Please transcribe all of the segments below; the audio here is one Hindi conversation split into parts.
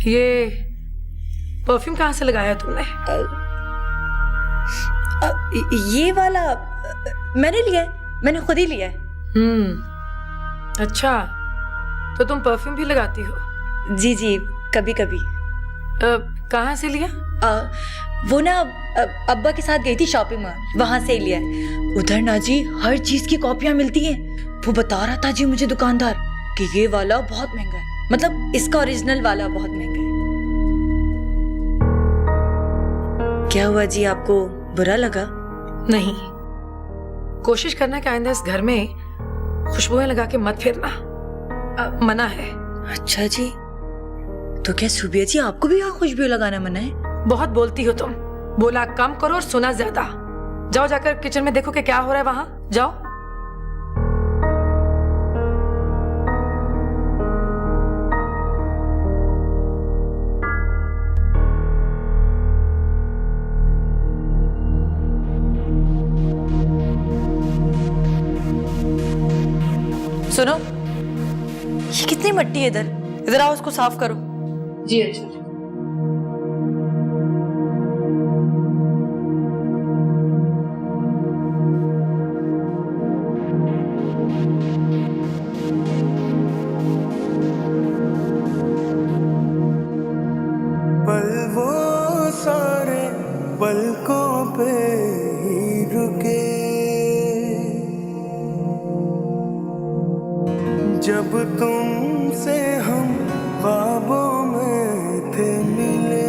ये परफ्यूम कहाँ से लगाया तुमने? ये वाला मैंने लिया है, मैंने खुद ही लिया है। अच्छा, तो तुम परफ्यूम भी लगाती हो? जी जी, कभी कभी। कहाँ से लिया? वो ना अब्बा के साथ गई थी शॉपिंग में, वहां से ही लिया है। उधर ना जी हर चीज की कॉपियां मिलती हैं। वो बता रहा था जी मुझे दुकानदार कि ये वाला बहुत महंगा है, मतलब इसका ओरिजिनल वाला बहुत महंगा है। क्या हुआ जी, आपको बुरा लगा? नहीं, कोशिश करना कि आइंदा इस घर में खुशबुएं लगा के मत फिरना, मना है। अच्छा जी, तो क्या सुबिया जी आपको भी यहाँ खुशबू लगाना मना है? बहुत बोलती हो तुम, बोला कम करो और सुना ज्यादा। जाओ जाकर किचन में देखो कि क्या हो रहा है वहां, जाओ। सुनो, ये कितनी मिट्टी है इधर, इधर आओ, उसको साफ करो। जी अच्छा। पल वो सारे पलकों पे ही रुके, जब तुमसे हम ख्वाबों में थे मिले।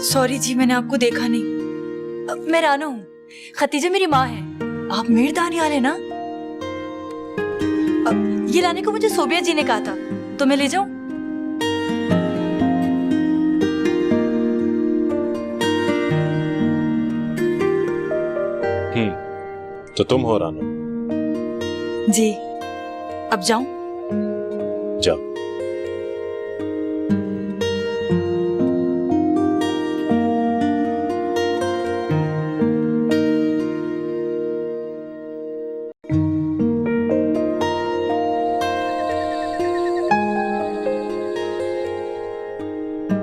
सॉरी जी, मैंने आपको देखा नहीं। मैं रानो हूँ, खतीजा मेरी माँ है। आप मीर दानियाल है ना? ये लाने को मुझे सोबिया जी ने कहा था, तो मैं ले जाऊं? तो तुम हो रानो? जी। अब जाऊं? जाओ।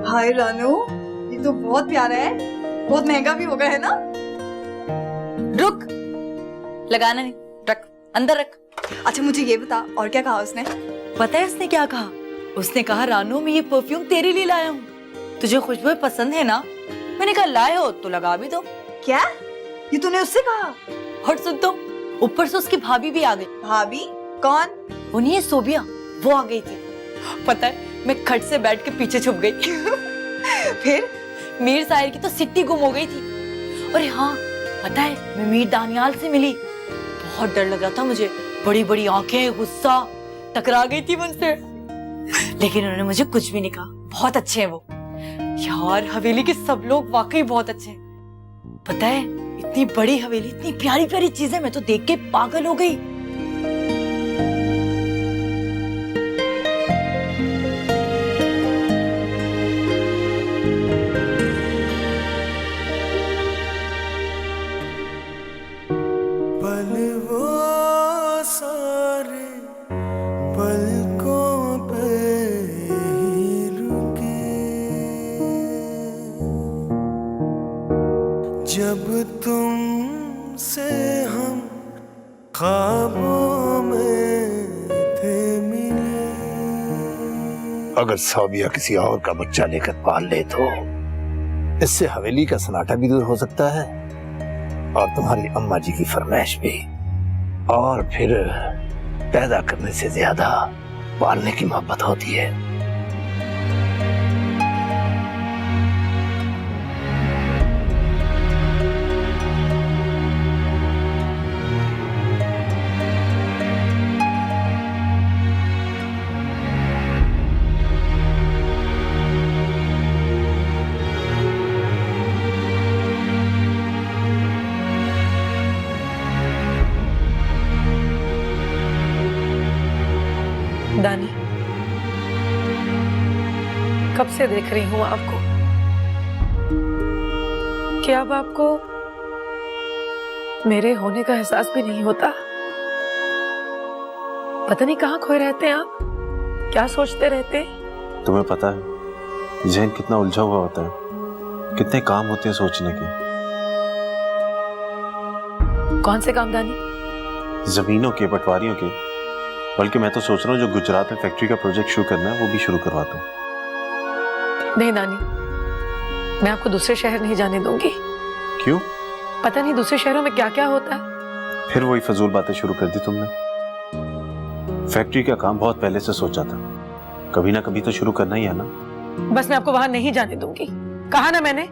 हाय रानू, ये तो बहुत प्यारा है, बहुत महंगा भी होगा है ना? रुक, लगाना नहीं, रख अंदर रख। अच्छा मुझे ये बता, और क्या कहा उसने? पता है उसने क्या कहा? उसने कहा रानू मैं ये परफ्यूम तेरे लिए लाया हूँ, तुझे खुशबू पसंद है ना? मैंने कहा लाए हो तो लगा भी दो। क्या? ये तूने उससे कहा? और सुन तो, ऊपर से उसकी भाभी भी आ गई। भाभी? कौन? वो नहीं है सोबिया, वो आ गई थी। पता है मैं खट से बैठ के पीछे छुप गई। फिर? मीर साहिर की तो सिट्टी गुम हो गई थी। और हाँ पता है, मैं मीर दानियाल से मिली, बहुत डर लग रहा था मुझे, बड़ी बड़ी आंखें, गुस्सा, टकरा गई थी मुझसे, लेकिन उन्होंने मुझे कुछ भी नहीं कहा। बहुत अच्छे हैं वो यार, हवेली के सब लोग वाकई बहुत अच्छे हैं। पता है इतनी बड़ी हवेली, इतनी प्यारी प्यारी चीजें, मैं तो देख के पागल हो गई। जब तुमसे हम ख्वाबों में थे मिले। अगर साबिया किसी और का बच्चा लेकर पाल ले तो इससे हवेली का सन्नाटा भी दूर हो सकता है और तुम्हारी अम्मा जी की फरमाइश भी। और फिर पैदा करने से ज्यादा पालने की मोहब्बत होती है। दानी, कब से देख रही हूं आपको। क्या अब आपको मेरे होने का एहसास भी नहीं होता? पता नहीं कहां खोए रहते हैं आप, क्या सोचते रहते हैं? तुम्हें पता है जहन कितना उलझा हुआ होता है, कितने काम होते हैं सोचने के। कौन से काम दानी? जमीनों के, पटवारियों के। बल्कि मैं तो सोच रहा हूँ जो गुजरात में फैक्ट्री का प्रोजेक्ट शुरू करना है वो भी शुरू करवा दूं। नहीं दानी, मैं आपको दूसरे शहर नहीं जाने दूंगी। क्यों? पता नहीं दूसरे शहरों में क्या क्या होता है। फिर वही फजूल बातें शुरू कर दी तुमने। फैक्ट्री का काम बहुत पहले से सोचा था, कभी ना कभी तो शुरू करना ही है ना। बस मैं आपको वहां नहीं जाने दूंगी, कहा ना मैंने।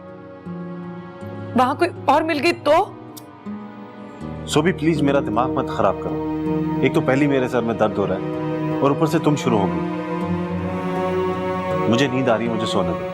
वहां कोई और मिल गई तो? भी प्लीज मेरा दिमाग मत खराब करो। एक तो पहली मेरे सर में दर्द हो रहा है और ऊपर से तुम शुरू हो गई। मुझे नींद आ रही है, मुझे सोने दो।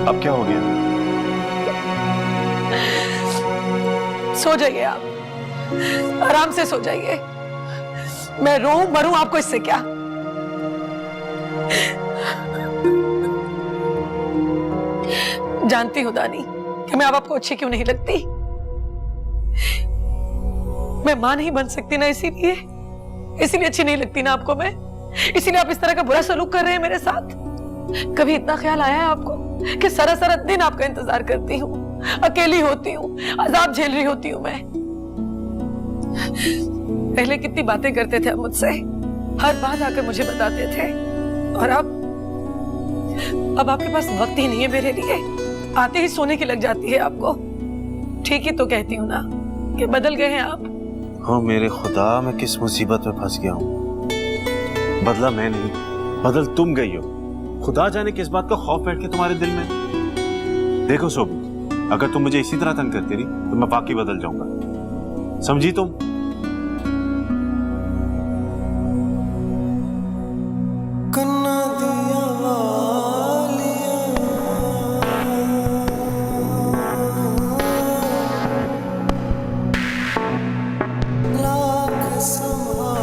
अब क्या हो गया? सो जाइए आप, आराम से सो जाइए। मैं रोऊं मरूं, आपको इससे क्या? जानती हूं दानी कि मैं अब आपको अच्छी क्यों नहीं लगती। मैं मां नहीं बन सकती ना, इसीलिए अच्छी नहीं लगती ना आपको मैं। इसीलिए आप इस तरह का बुरा सलूक कर रहे हैं मेरे साथ। कभी इतना ख्याल आया है आपको कि सारा सारा दिन आपका इंतजार करती हूँ, अकेली होती हूँ, अजाब झेल रही होती हूँ मैं। पहले कितनी बातें करते थे आप मुझसे, हर बात आकर मुझे बताते थे। और अब आपके पास वक्त ही नहीं है मेरे लिए। आते ही सोने की लग जाती है आपको। ठीक ही तो कहती हूँ ना कि बदल गए हैं आप। हाँ मेरे खुदा, मैं किस मुसीबत में फंस गया हूँ। बदला मैं नहीं, बदल तुम गई हो। खुदा जाने किस बात का खौफ बैठ के तुम्हारे दिल में। देखो सोबी, अगर तुम मुझे इसी तरह तंग करती रही तो मैं बाकी बदल जाऊंगा, समझी तुम? कन्ना दिया वालिया, लाख संभालिया।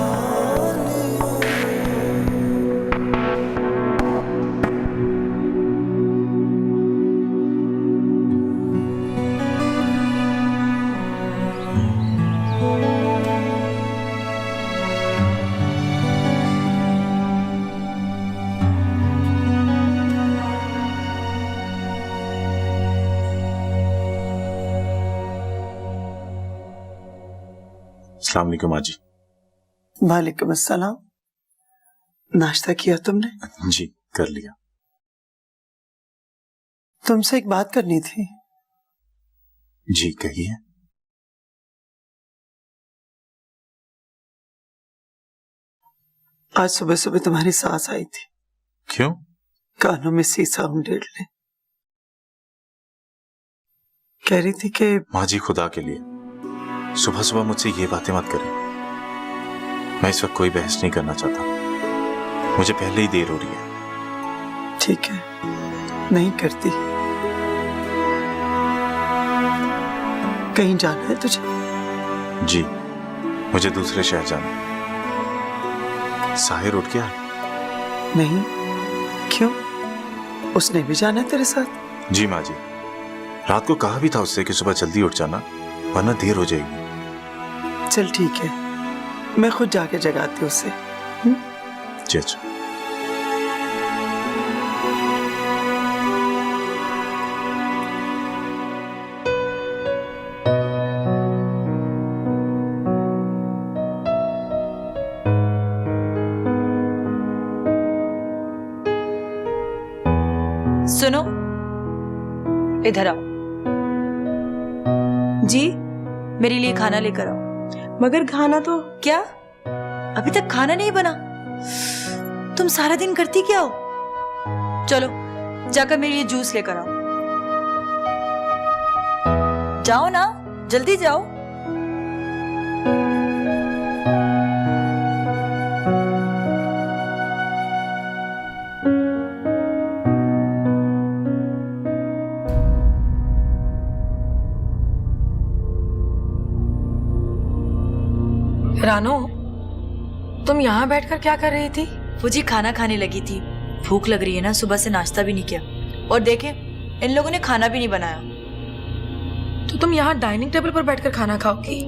अस्सलाम वालेकुम माँ जी। वालेकुम अस्सलाम। नाश्ता किया तुमने? जी कर लिया। तुमसे एक बात करनी थी। जी कहिए। आज सुबह सुबह तुम्हारी सास आई थी, क्यों? कानों में शीशा उंडेड़ ले। कह रही थी कि माँ जी खुदा के लिए सुबह सुबह मुझसे ये बातें मत करें। मैं इस वक्त कोई बहस नहीं करना चाहता, मुझे पहले ही देर हो रही है। ठीक है, नहीं करती। कहीं जाना है तुझे? जी, मुझे दूसरे शहर जाना है। साहिर उठ गया? नहीं, क्यों? उसने भी जाना है तेरे साथ? जी माँ जी, रात को कहा भी था उससे कि सुबह जल्दी उठ जाना, वरना देर हो जाएगी। चल ठीक है, मैं खुद जाके जगाती हूँ उसे। जी अच्छा। सुनो, इधर आओ। जी, मेरे लिए खाना लेकर आओ। मगर खाना तो क्या? अभी तक खाना नहीं बना? तुम सारा दिन करती क्या हो? चलो जाकर मेरे लिए जूस लेकर आओ। जाओ ना, जल्दी जाओ। रानो, तुम यहाँ बैठकर क्या कर रही थी? वो जी खाना खाने लगी थी। भूख लग रही है ना, सुबह से नाश्ता भी नहीं किया। और देखे, इन लोगों ने खाना भी नहीं बनाया। तो तुम यहाँ डाइनिंग टेबल पर बैठकर खाना खाओगी?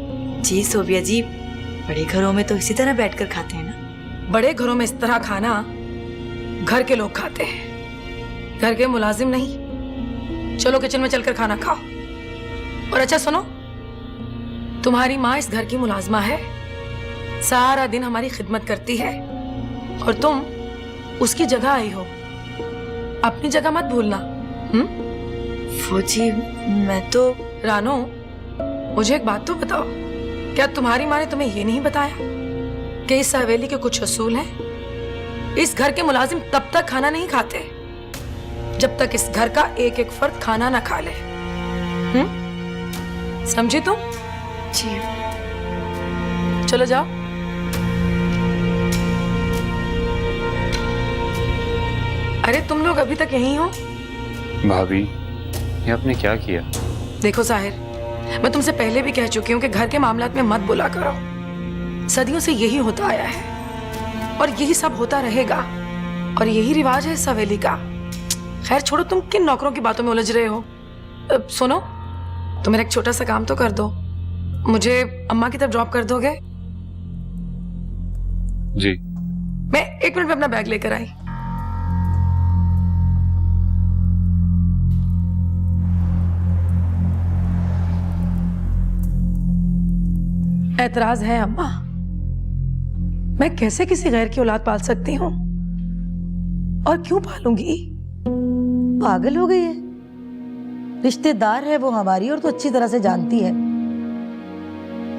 जी सोबिया जी, बड़े घरों में तो इसी तरह बैठकर खाते हैं ना। बड़े घरों में इस तरह खाना घर के लोग खाते हैं, घर के मुलाजिम नहीं। चलो किचन में चलकर खाना खाओ। और अच्छा सुनो, तुम्हारी माँ इस घर की मुलाजमा है, सारा दिन हमारी खिदमत करती है, और तुम उसकी जगह आई हो। अपनी जगह मत भूलना। फौजी, मैं तो रानो, मुझे एक बात तो बताओ, क्या तुम्हारी माँ ने तुम्हें ये नहीं बताया कि इस हवेली के कुछ असूल हैं? इस घर के मुलाजिम तब तक खाना नहीं खाते जब तक इस घर का एक एक फर्द खाना ना खा ले। समझी तुम? जी। चलो जाओ। अरे तुम लोग अभी तक यहीं हो? भाभी, ये आपने क्या किया? देखो साहिर, मैं तुमसे पहले भी कह चुकी हूँ कि घर के मामलात में मत बुला करो। सदियों से यही होता आया है और यही सब होता रहेगा, और यही रिवाज है इस हवेली का। खैर छोड़ो, तुम किन नौकरों की बातों में उलझ रहे हो। सुनो, तुम मेरा एक छोटा सा काम तो कर दो, मुझे अम्मा की तरफ ड्रॉप कर दोगे? जी। मैं 1 मिनट में अपना बैग लेकर आई। ऐतराज है अम्मा, मैं कैसे किसी गैर की औलाद पाल सकती हूँ, और क्यों पालूंगी? पागल हो गई है? रिश्तेदार है वो हमारी, और तो अच्छी तरह से जानती है,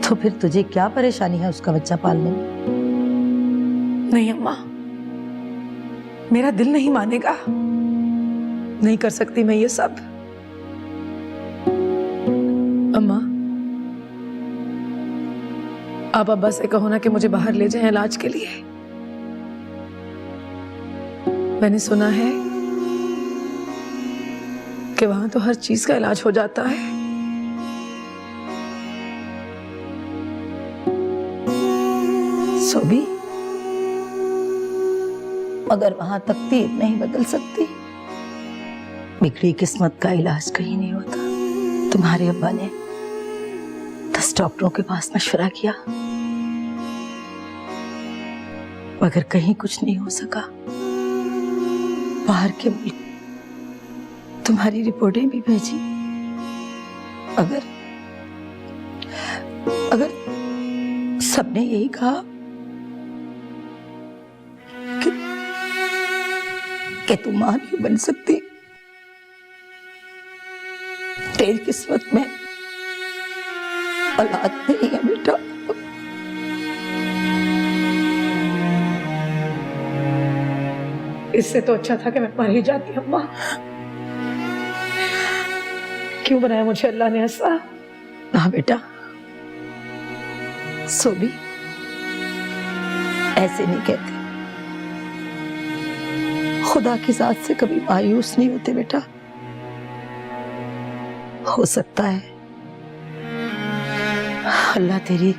तो फिर तुझे क्या परेशानी है उसका बच्चा पालने में? नहीं अम्मा, मेरा दिल नहीं मानेगा, नहीं कर सकती मैं ये सब। अम्मा, आप अब्बा से कहो ना कि मुझे बाहर ले जाएं इलाज के लिए। मैंने सुना है कि वहां तो हर चीज का इलाज हो जाता है। सोबी, मगर वहां तकदीर नहीं बदल सकती। बिगड़ी किस्मत का इलाज कहीं नहीं होता। तुम्हारे अब्बा ने 10 डॉक्टरों के पास मशवरा किया, मगर कहीं कुछ नहीं हो सका। बाहर के मुल्क तुम्हारी रिपोर्टें भी भेजी, अगर सबने यही कहा कि तुम मां नहीं बन सकती, तेरी किस्मत में औलाद नहीं है बेटा। इससे तो अच्छा था कि मैं मर ही जाती अम्मा। क्यों बनाया मुझे अल्लाह ने ऐसा? ना बेटा, सोबी ऐसे नहीं कहते। खुदा की जात से कभी मायूस नहीं होते बेटा। हो सकता है अल्लाह तेरी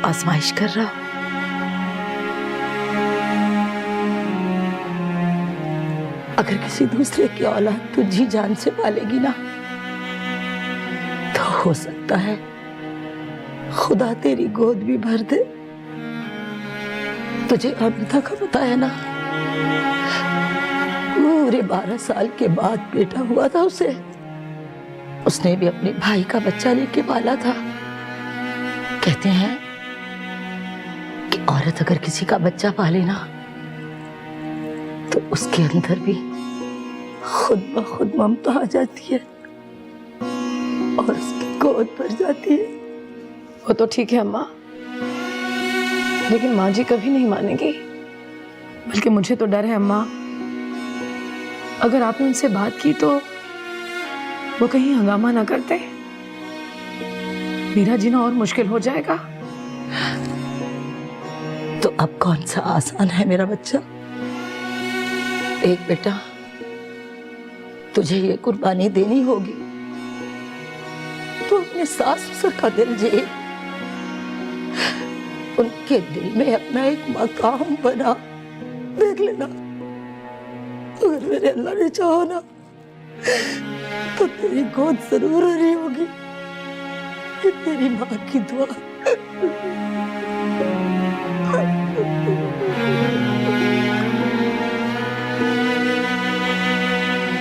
आजमाइश कर रहा। अगर किसी दूसरे की औलाद तू जी जान से पालेगी ना, तो हो सकता है खुदा तेरी गोद भी भर दे। तुझे अमृता का पता है ना, पूरे 12 साल के बाद बेटा हुआ था उसे। उसने भी अपने भाई का बच्चा लेके पाला था। कहते हैं कि औरत अगर किसी का बच्चा पाले ना, तो उसके अंदर भी खुद ब खुद ममता आ जाती है और उसकी गोद भर जाती है। वो तो ठीक है अम्मा, लेकिन माँ जी कभी नहीं मानेगी। बल्कि मुझे तो डर है अम्मा, अगर आपने उनसे बात की तो वो कहीं हंगामा ना करते, मेरा जीना और मुश्किल हो जाएगा। तो अब कौन सा आसान है मेरा बच्चा। एक बेटा, तुझे ये कुर्बानी देनी होगी तो अपने सास ससुर का दिल जीत, उनके दिल में अपना एक मकाम बना। देख लेना, अगर मेरे अल्लाह ने चाहो ना, तो तेरी गोद जरूर हरी होगी। तेरी माँ की दुआ।